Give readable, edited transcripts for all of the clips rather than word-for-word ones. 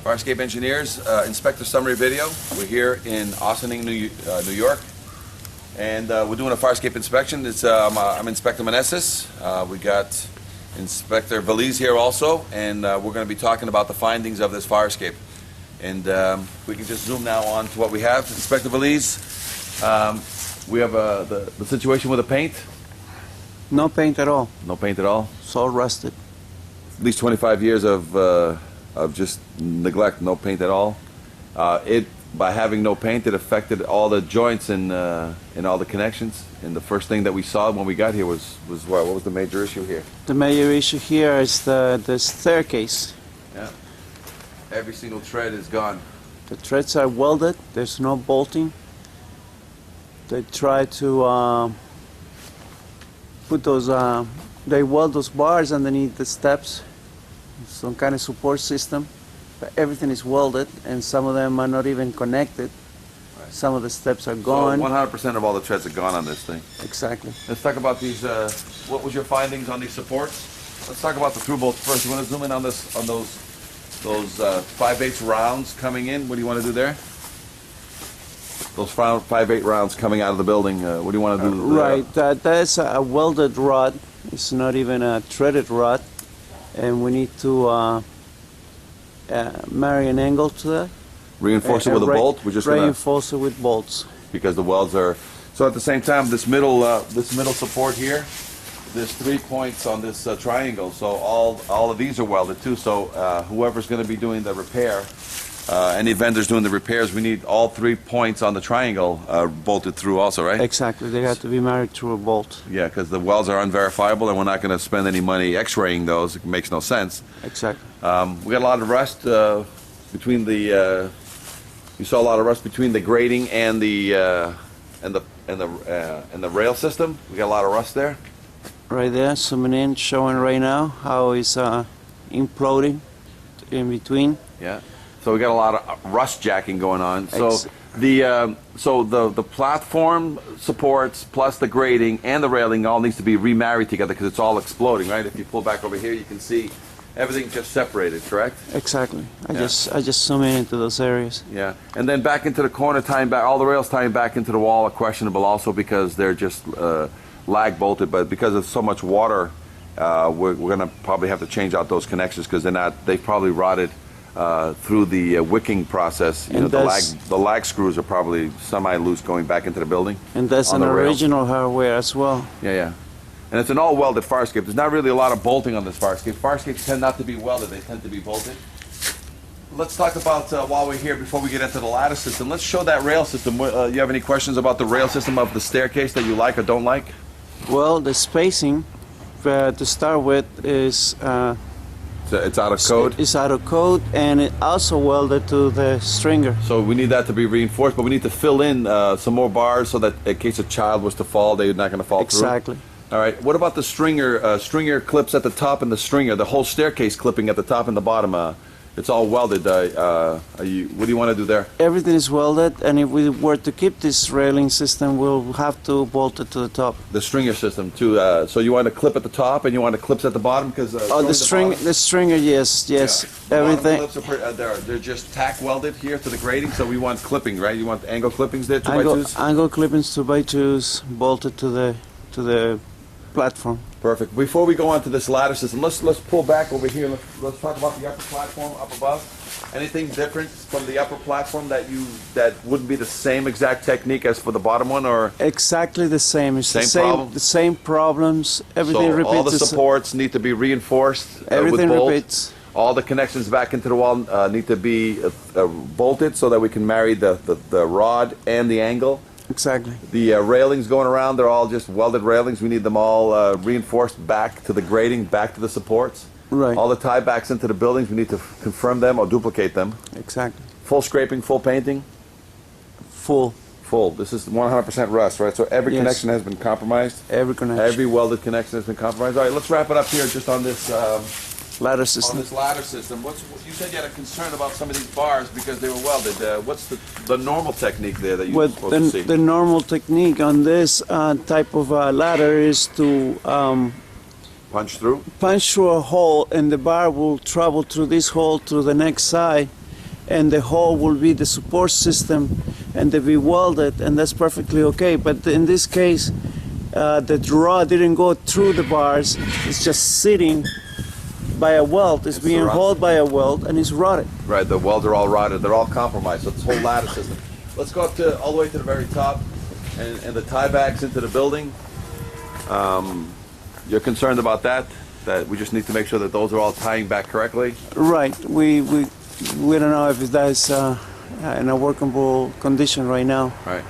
Farscape Engineers, Inspector Summary Video. We're here in Ossining, New York, and we're doing a Farscape inspection. I'm Inspector Meneses. We got Inspector Valise here also, and we're going to be talking about the findings of this Farscape. And we can just zoom now on to what we have. Inspector Valise, we have the situation with the paint. No paint at all. No paint at all. It's all rusted. At least 25 years of just neglect, no paint at all. By having no paint, it affected all the joints and all the connections. And the first thing that we saw when we got here was what was the major issue here? The major issue here is the staircase. Yeah. Every single thread is gone. The threads are welded. There's no bolting. They try to put those. They weld those bars underneath the steps. Some kind of support system, but everything is welded, and some of them are not even connected. Right. Some of the steps are gone. So 100% of all the threads are gone on this thing. Exactly. Let's talk about these. What was your findings on these supports? Let's talk about the through bolts first. You want to zoom in on this, on those 5/8 rounds coming in? What do you want to do there? Those 5/8 rounds coming out of the building. What do you want to do? Right. That's a welded rod. It's not even a threaded rod. And we need to marry an angle to that. Reinforce it with a bolt? We're just reinforce it with bolts. Because the welds are... So at the same time, this middle support here, there's 3 points on this triangle. So all of these are welded too. So whoever's going to be doing the repair, any vendors doing the repairs, we need all 3 points on the triangle bolted through also, right? Exactly. They have to be married through a bolt. Yeah, because the welds are unverifiable, and we're not going to spend any money x-raying those. It makes no sense. Exactly. We got a lot of rust between the... you saw a lot of rust between the grating and the rail system. We got a lot of rust there. Right there, zooming in, showing right now how it's imploding in between. Yeah. So we got a lot of rust jacking going on. So the platform supports plus the grating and the railing all needs to be remarried together because it's all exploding, right? If you pull back over here, you can see everything just separated, correct? Exactly. I just zoom in into those areas. Yeah. And then back into the corner, tying back all the rails tying back into the wall are questionable also because they're just lag bolted, but because of so much water, we're going to probably have to change out those connections because they've probably rotted through the wicking process. You know, the lag screws are probably semi-loose going back into the building. And that's an original hardware as well. Yeah, yeah. And it's an all-welded Farscape. There's not really a lot of bolting on this Farscape. Farscapes tend not to be welded. They tend to be bolted. Let's talk about, while we're here, before we get into the ladder system, let's show that rail system. You have any questions about the rail system of the staircase that you like or don't like? Well, the spacing, to start with, is... it's out of code? It's out of code, and it also welded to the stringer. So we need that to be reinforced, but we need to fill in some more bars so that in case a child was to fall, they're not going to fall through. Exactly. All right. What about the stringer clips at the top and the stringer, the whole staircase clipping at the top and the bottom? It's all welded. What do you want to do there? Everything is welded, and if we were to keep this railing system, we'll have to bolt it to the top. The stringer system too. So you want a clip at the top, and you want the clips at the bottom because. The stringer, yes. Yeah. Everything. The clips are they're just tack welded here to the grating, so we want clipping, right? You want angle clippings there, 2x2s. Angle clippings 2x2s bolted to the platform. Perfect. Before we go on to this ladder system, let's pull back over here. Let's talk about the upper platform up above. Anything different from the upper platform that wouldn't be the same exact technique as for the bottom one, or exactly the same? It's problem? The same problems. Everything so repeats. All the supports need to be reinforced. Everything with bolts. repeats. All the connections back into the wall need to be bolted so that we can marry the rod and the angle. Exactly. The railings going around, they're all just welded railings. We need them all reinforced back to the grating, back to the supports. Right. All the tie-backs into the buildings, we need to confirm them or duplicate them. Exactly. Full scraping, full painting? Full. Full. This is 100% rust, right? So every connection has been compromised? Every connection. Every welded connection has been compromised. All right, let's wrap it up here just on this ladder On system. this ladder system, you said you had a concern about some of these bars because they were welded. What's the normal technique there that you're supposed to see? The normal technique on this type of ladder is to Punch through? punch through a hole, and the bar will travel through this hole to the next side, and the hole will be the support system, and they be welded, and that's perfectly okay. But in this case, the rod didn't go through the bars. It's just sitting by a weld. It's being held by a weld, and it's rotted. Right, the welds are all rotted. They're all compromised. So this whole ladder system. Let's go up to all the way to the very top, and the tiebacks into the building. You're concerned about that? That we just need to make sure that those are all tying back correctly? Right. We don't know if that's in a workable condition right now. Right.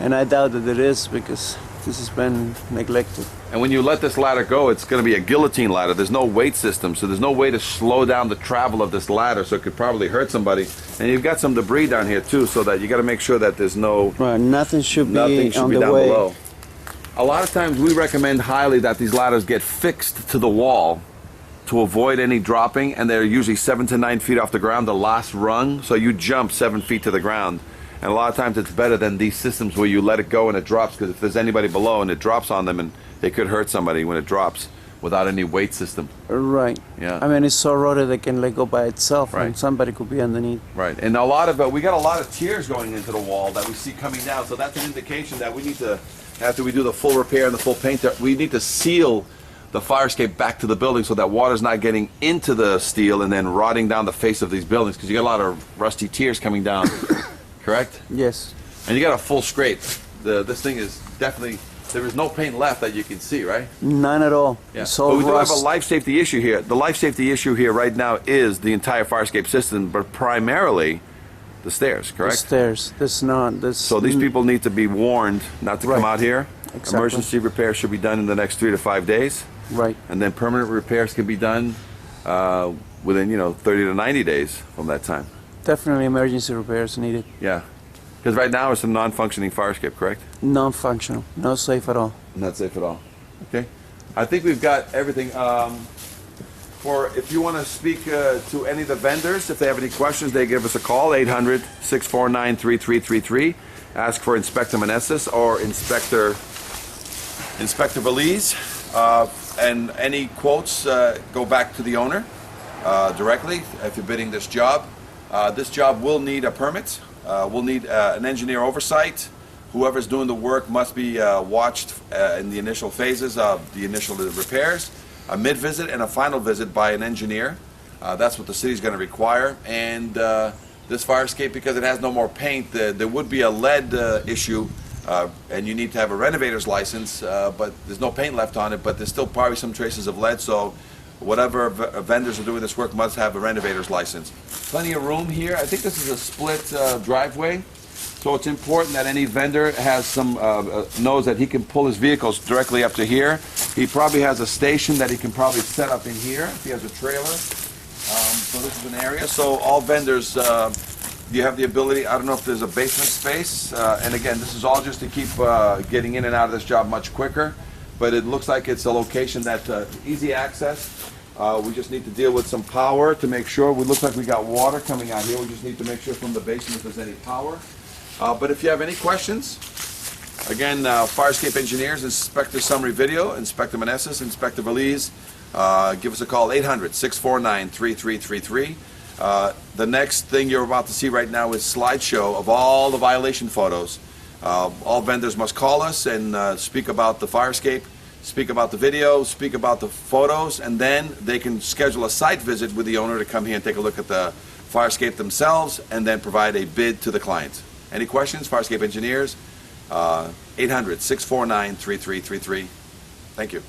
And I doubt that it is, because this has been neglected. And when you let this ladder go, it's going to be a guillotine ladder. There's no weight system, so there's no way to slow down the travel of this ladder, so it could probably hurt somebody. And you've got some debris down here too, so that you got to make sure that there's no... Right, nothing should be on the down way. below. A lot of times we recommend highly that these ladders get fixed to the wall to avoid any dropping, and they're usually 7 to 9 feet off the ground, the last rung, so you jump 7 feet to the ground. And a lot of times it's better than these systems where you let it go and it drops, because if there's anybody below and it drops on them, and they could hurt somebody when it drops without any weight system. Right. Yeah. I mean, it's so rotted it can let go by itself, Right. and somebody could be underneath. Right, and a lot of we got a lot of tears going into the wall that we see coming down, so that's an indication that we need to, after we do the full repair and the full paint, we need to seal the fire escape back to the building so that water's not getting into the steel and then rotting down the face of these buildings, because you got a lot of rusty tears coming down. Correct? Yes. And you got a full scrape. This thing is definitely, there is no paint left that you can see, right? None at all. Yeah. It's all But we do have rust. a life safety issue here. The life safety issue here right now is the entire fire escape system, but primarily the stairs, The correct? stairs. There's not. There's So these people need to be warned not to come Right. out here. Exactly. Emergency repairs should be done in the next 3 to 5 days, Right. and then permanent repairs can be done within 30 to 90 days from that time. Definitely emergency repairs needed. Yeah, because right now it's a non-functioning fire escape, correct? Non-functional. Not safe at all. Not safe at all. Okay, I think we've got everything. If you want to speak to any of the vendors, if they have any questions, they give us a call, 800-649-3333. Ask for Inspector Meneses or Inspector Belize. And any quotes go back to the owner directly if you're bidding this job. This job will need a permit. We'll need an engineer oversight. Whoever's doing the work must be watched in the initial phases of the initial repairs, a mid-visit and a final visit by an engineer. That's what the city's going to require. And this fire escape, because it has no more paint, there would be a lead issue, and you need to have a renovator's license, but there's no paint left on it, but there's still probably some traces of lead, so whatever vendors are doing this work must have a renovator's license. Plenty of room here. I think this is a split driveway, so it's important that any vendor has some knows that he can pull his vehicles directly up to here. He probably has a station that he can probably set up in here if he has a trailer. So this is an area. So all vendors, you have the ability. I don't know if there's a basement space, and again, this is all just to keep getting in and out of this job much quicker. But it looks like it's a location that's easy access. We just need to deal with some power to make sure. We look like we got water coming out here. We just need to make sure from the basement if there's any power. But if you have any questions, again, Fire Escape Engineers, Inspector Summary Video, Inspector Meneses, Inspector Belize, give us a call, 800-649-3333. The next thing you're about to see right now is slideshow of all the violation photos. All vendors must call us and speak about the fire escape, speak about the video, speak about the photos, and then they can schedule a site visit with the owner to come here and take a look at the fire escape themselves and then provide a bid to the client. Any questions? Fire Escape Engineers, 800-649-3333. Thank you.